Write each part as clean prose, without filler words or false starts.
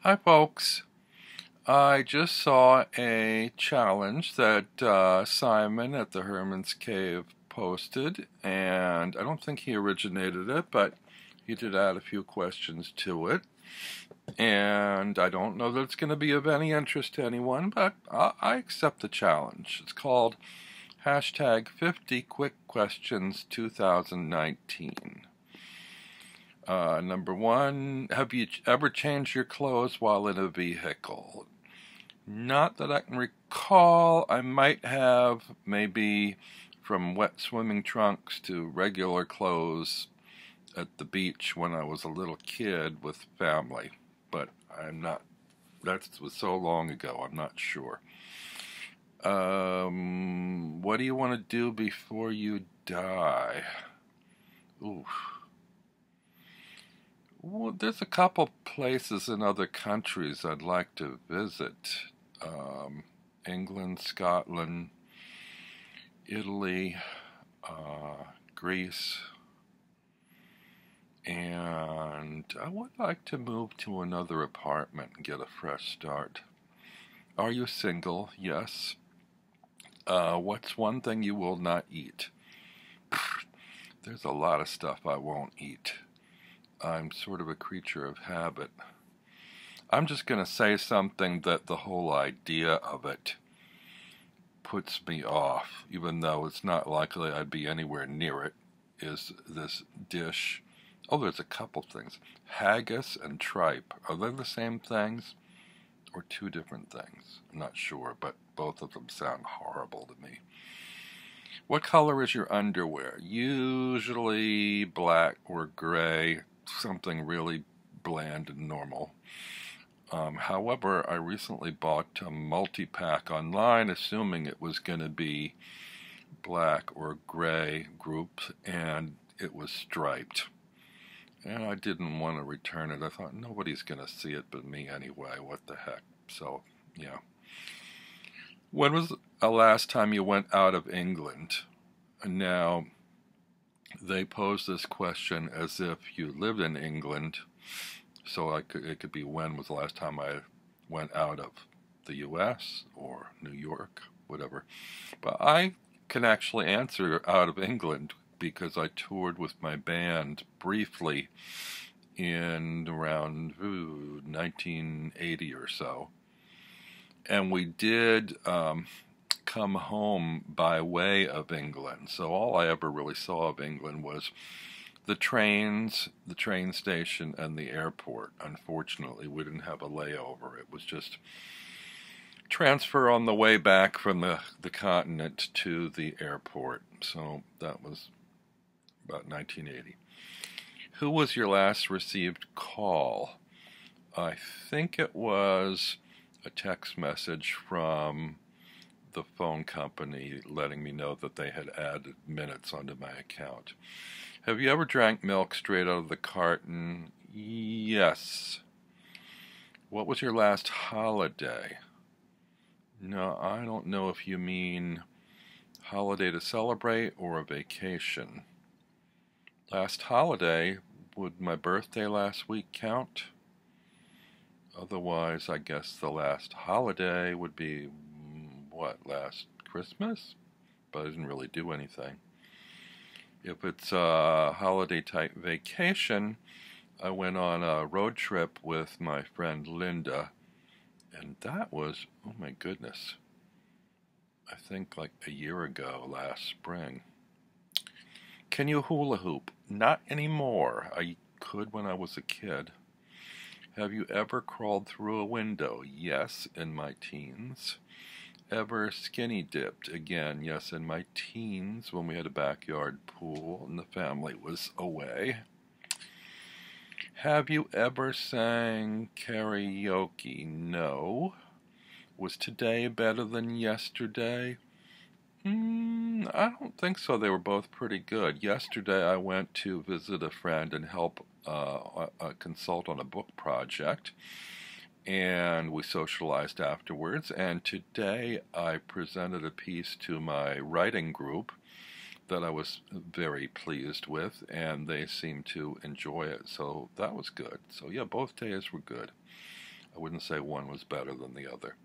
Hi, folks. I just saw a challenge that Simon at the Herman's Cave posted, and I don't think he originated it, but he did add a few questions to it. And I don't know that it's going to be of any interest to anyone, but I accept the challenge. It's called hashtag 50 Quick Questions 2019. Number one, have you ever changed your clothes while in a vehicle? Not that I can recall. I might have, maybe from wet swimming trunks to regular clothes at the beach when I was a little kid with family. But I'm not, that was so long ago, I'm not sure. What do you want to do before you die? Ooh. Well, there's a couple places in other countries I'd like to visit. England, Scotland, Italy, Greece, and I would like to move to another apartment and get a fresh start. Are you single? Yes. What's one thing you will not eat? There's a lot of stuff I won't eat. I'm sort of a creature of habit. I'm just going to say something that the whole idea of it puts me off, even though it's not likely I'd be anywhere near it, is this dish. Oh, there's a couple things. Haggis and tripe. Are they the same things or two different things? I'm not sure, but both of them sound horrible to me. What color is your underwear? Usually black or gray, something really bland and normal. However, I recently bought a multi-pack online, assuming it was going to be black or gray groups, and it was striped. And I didn't want to return it. I thought, nobody's going to see it but me anyway. What the heck? So, yeah. When was the last time you went out of England? Now, they pose this question as if you lived in England. So it could be, when was the last time I went out of the U.S. or New York, whatever. But I can actually answer out of England because I toured with my band briefly in around 1980 or so. And we did come home by way of England. So all I ever really saw of England was the trains, the train station, and the airport. Unfortunately, we didn't have a layover. It was just transfer on the way back from the continent to the airport. So that was about 1980. Who was your last received call? I think it was a text message from the phone company letting me know that they had added minutes onto my account. Have you ever drank milk straight out of the carton? Yes. What was your last holiday? No, I don't know if you mean holiday to celebrate or a vacation. Last holiday, would my birthday last week count? Otherwise, I guess the last holiday would be, last Christmas? But I didn't really do anything. If it's a holiday-type vacation, I went on a road trip with my friend Linda, and that was, oh my goodness, I think like a year ago, last spring. Can you hula hoop? Not anymore. I could when I was a kid. Have you ever crawled through a window? Yes, in my teens. Ever skinny dipped? Again, yes, in my teens when we had a backyard pool and the family was away. Have you ever sang karaoke? No. Was today better than yesterday? I don't think so. They were both pretty good. Yesterday I went to visit a friend and help consult on a book project, and we socialized afterwards. And today I presented a piece to my writing group that I was very pleased with, and they seemed to enjoy it, so that was good. So yeah, both days were good. I wouldn't say one was better than the other.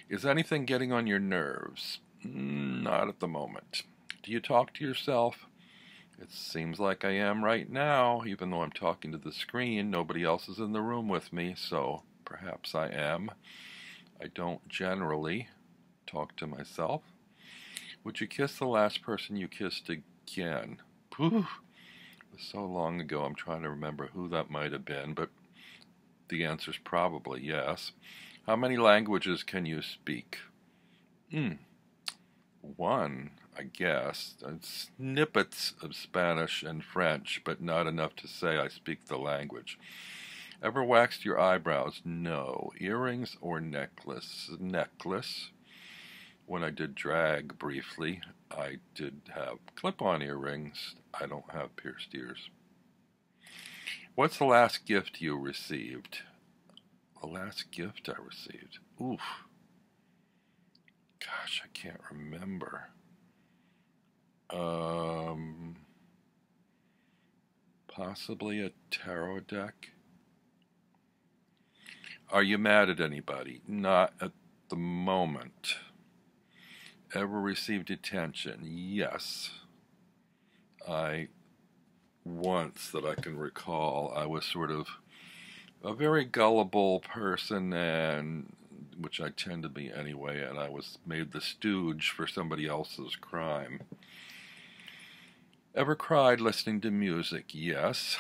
Is anything getting on your nerves? Not at the moment. Do you talk to yourself? It seems like I am right now, even though I'm talking to the screen. Nobody else is in the room with me, so perhaps I am. I don't generally talk to myself. Would you kiss the last person you kissed again? Pooh! It was so long ago, I'm trying to remember who that might have been, but the answer's probably yes. How many languages can you speak? One, I guess. Snippets of Spanish and French, but not enough to say I speak the language. Ever waxed your eyebrows? No. Earrings or necklace? Necklace. When I did drag briefly, I did have clip-on earrings. I don't have pierced ears. What's the last gift you received? The last gift I received? Oof. Gosh, I can't remember. Possibly a tarot deck? Are you mad at anybody? Not at the moment. Ever received attention? Yes. Once that I can recall, I was sort of a very gullible person, and which I tend to be anyway, and I was made the stooge for somebody else's crime. Ever cried listening to music? Yes.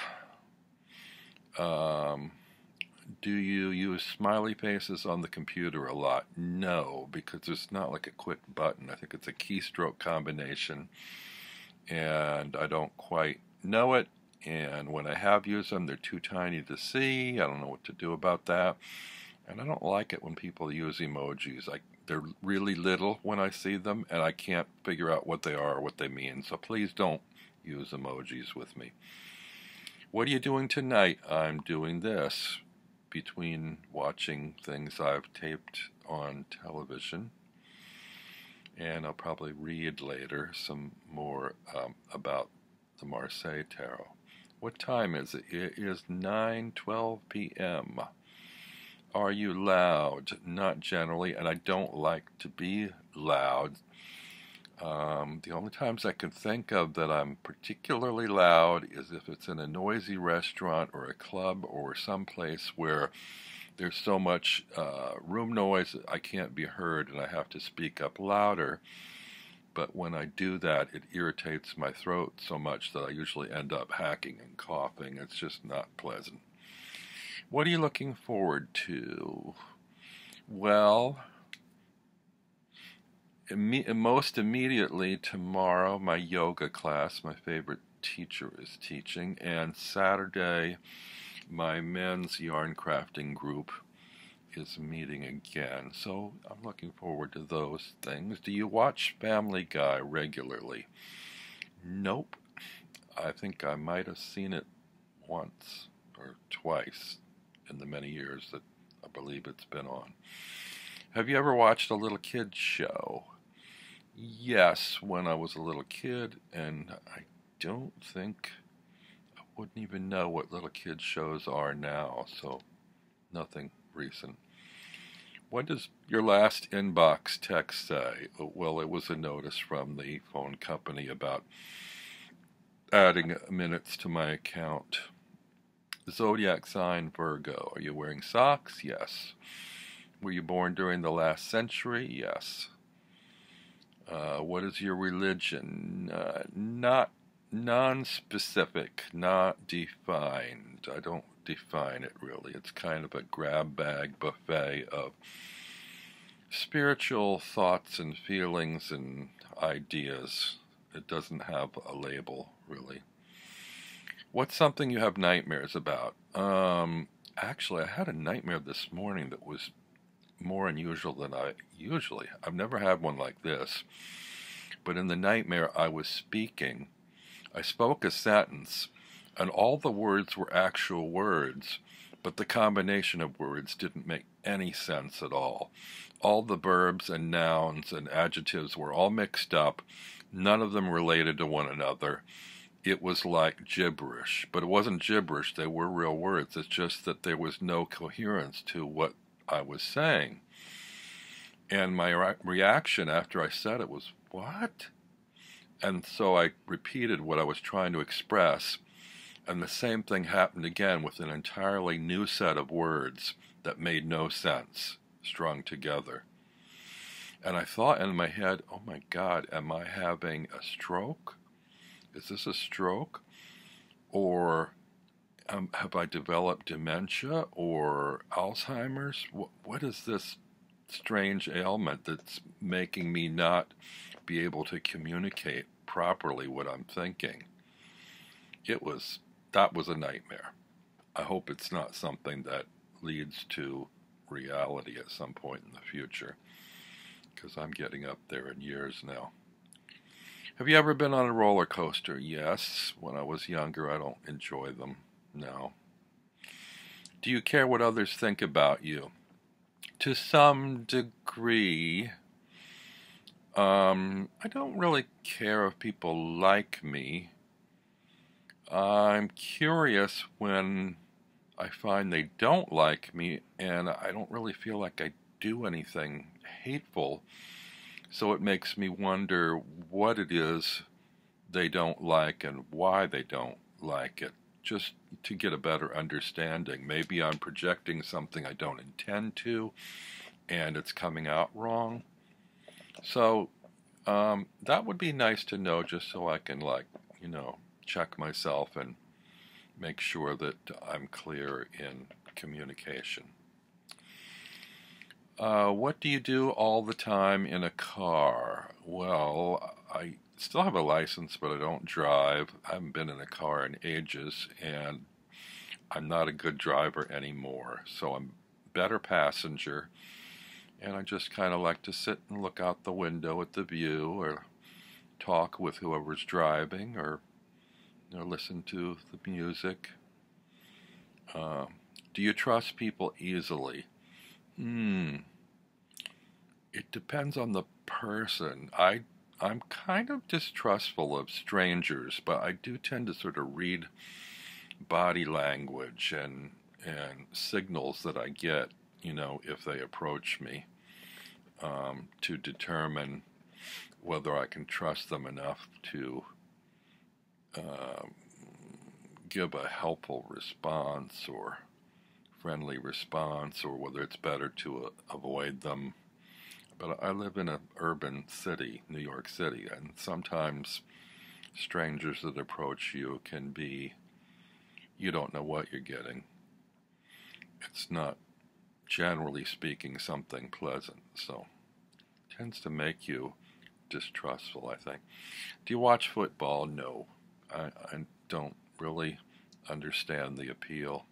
Do you use smiley faces on the computer a lot? No, because it's not like a quick button. I think it's a keystroke combination, and I don't quite know it. And when I have used them, they're too tiny to see. I don't know what to do about that. And I don't like it when people use emojis. They're really little when I see them, and I can't figure out what they are or what they mean. So please don't use emojis with me. What are you doing tonight? I'm doing this. Between watching things I've taped on television, and I'll probably read later some more about the Marseille Tarot. What time is it? It is 9:12 p.m. Are you loud? Not generally, and I don't like to be loud. The only times I can think of that I'm particularly loud is if it's in a noisy restaurant or a club or someplace where there's so much room noise that I can't be heard and I have to speak up louder. But when I do that, it irritates my throat so much that I usually end up hacking and coughing. It's just not pleasant. What are you looking forward to? Well, most immediately tomorrow, my yoga class, my favorite teacher is teaching, and Saturday, my men's yarn crafting group is meeting again. So I'm looking forward to those things. Do you watch Family Guy regularly? Nope. I think I might have seen it once or twice in the many years that I believe it's been on. Have you ever watched a little kid show? Yes, when I was a little kid, and I don't think I wouldn't even know what little kid shows are now, so nothing recent. What does your last inbox text say? Well, it was a notice from the phone company about adding minutes to my account. Zodiac sign Virgo. Are you wearing socks? Yes. Were you born during the last century? Yes. What is your religion? Not non-specific, not defined. I don't define it really. It's kind of a grab bag buffet of spiritual thoughts and feelings and ideas. It doesn't have a label really. What's something you have nightmares about? Actually, I had a nightmare this morning that was more unusual than I've never had one like this. But in the nightmare, I spoke a sentence, and all the words were actual words, but the combination of words didn't make any sense at all. All the verbs and nouns and adjectives were all mixed up. None of them related to one another. it was like gibberish. But it wasn't gibberish, they were real words. It's just that there was no coherence to what I was saying. And my reaction after I said it was, what? And so I repeated what I was trying to express, and the same thing happened again with an entirely new set of words that made no sense, strung together. And I thought in my head, oh my God, am I having a stroke? Is this a stroke? Or have I developed dementia or Alzheimer's? What is this strange ailment that's making me not be able to communicate properly what I'm thinking? That was a nightmare. I hope it's not something that leads to reality at some point in the future, because I'm getting up there in years now. Have you ever been on a roller coaster? Yes. When I was younger. I don't enjoy them now. Do you care what others think about you? To some degree. I don't really care if people like me. I'm curious when I find they don't like me, and I don't really feel like I do anything hateful. So it makes me wonder what it is they don't like and why they don't like it, just to get a better understanding. Maybe I'm projecting something I don't intend to, and it's coming out wrong. So that would be nice to know, just so I can, check myself and make sure that I'm clear in communication. What do you do all the time in a car? Well, I still have a license, but I don't drive. I haven't been in a car in ages, and I'm not a good driver anymore. So I'm a better passenger, and I just kind of like to sit and look out the window at the view, or talk with whoever's driving, or listen to the music. Do you trust people easily? It depends on the person. I'm kind of distrustful of strangers, but I do tend to sort of read body language and signals that I get, if they approach me, to determine whether I can trust them enough to give a helpful response or friendly response, or whether it's better to avoid them. But I live in an urban city, New York City, and sometimes strangers that approach you can be, you don't know what you're getting. It's not, generally speaking, something pleasant, so it tends to make you distrustful, I think. Do you watch football? No. I don't really understand the appeal.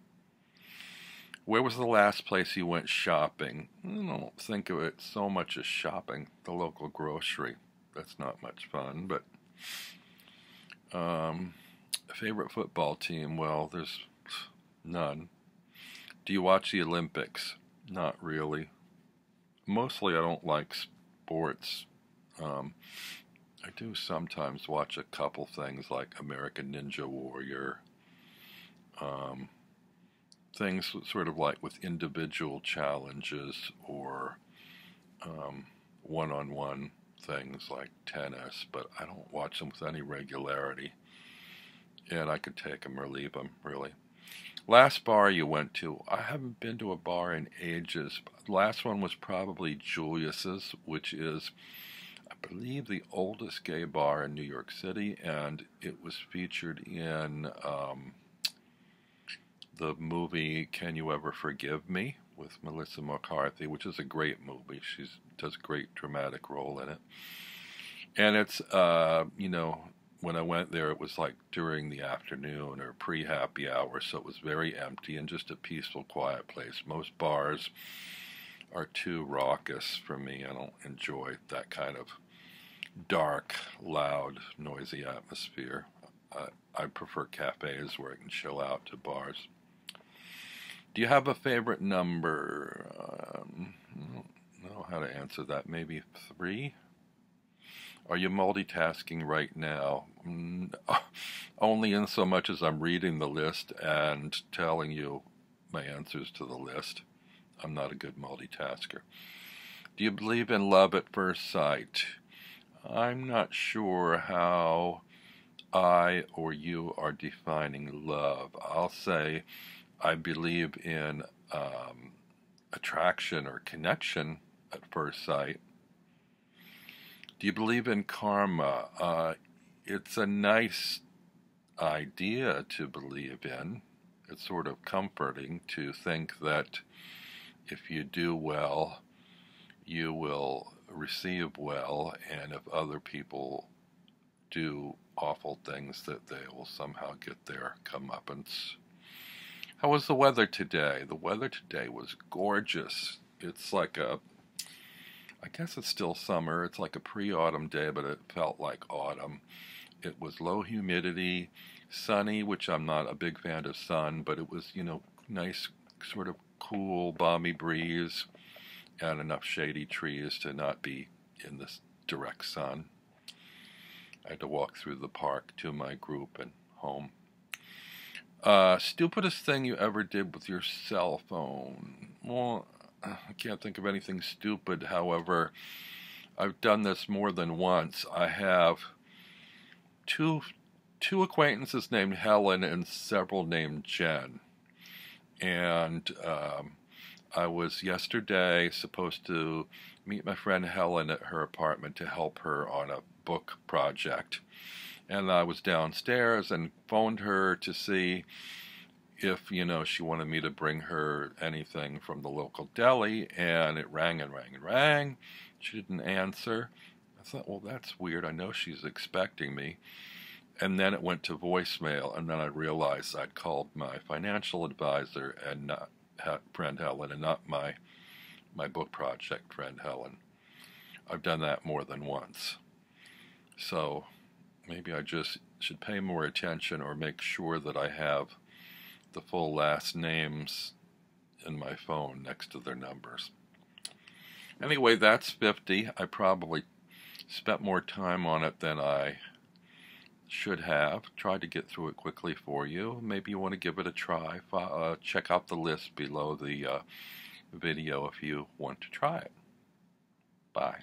Where was the last place you went shopping? I don't think of it so much as shopping. The local grocery. That's not much fun, but favorite football team? Well, there's none. Do you watch the Olympics? Not really. Mostly I don't like sports. I do sometimes watch a couple things like American Ninja Warrior, things sort of like with individual challenges, or one-on-one things like tennis, but I don't watch them with any regularity, and I could take them or leave them, really. Last bar you went to? I haven't been to a bar in ages. The last one was probably Julius's, which is, I believe, the oldest gay bar in New York City, and it was featured in the movie Can You Ever Forgive Me with Melissa McCarthy, which is a great movie. She does a great dramatic role in it. And it's, when I went there, it was like during the afternoon or pre-happy hour, so it was very empty and just a peaceful, quiet place. Most bars are too raucous for me. I don't enjoy that kind of dark, loud, noisy atmosphere. I prefer cafes where I can chill out to bars. Do you have a favorite number? I don't know how to answer that. Maybe 3? Are you multitasking right now? Only in so much as I'm reading the list and telling you my answers to the list. I'm not a good multitasker. Do you believe in love at first sight? I'm not sure how I or you are defining love. I'll say I believe in attraction or connection at first sight. Do you believe in karma? It's a nice idea to believe in. It's sort of comforting to think that if you do well, you will receive well, and if other people do awful things, that they will somehow get their comeuppance. How was the weather today? The weather today was gorgeous. It's like I guess it's still summer. It's like a pre-autumn day, but it felt like autumn. It was low humidity, sunny, which I'm not a big fan of sun, but it was, nice sort of cool, balmy breeze and enough shady trees to not be in this direct sun. I had to walk through the park to my group and home. Stupidest thing you ever did with your cell phone? Well, I can't think of anything stupid. However, I've done this more than once. I have two acquaintances named Helen and several named Jen. And I was yesterday supposed to meet my friend Helen at her apartment to help her on a book project. And I was downstairs and phoned her to see if, she wanted me to bring her anything from the local deli, and it rang and rang and rang. She didn't answer. I thought, well, that's weird. I know she's expecting me. And then it went to voicemail, and then I realized I'd called my financial advisor and not friend Helen, and not my book project friend Helen. I've done that more than once. So maybe I just should pay more attention or make sure that I have the full last names in my phone next to their numbers. Anyway, that's 50. I probably spent more time on it than I should have. Tried to get through it quickly for you. Maybe you want to give it a try. Check out the list below the video if you want to try it. Bye.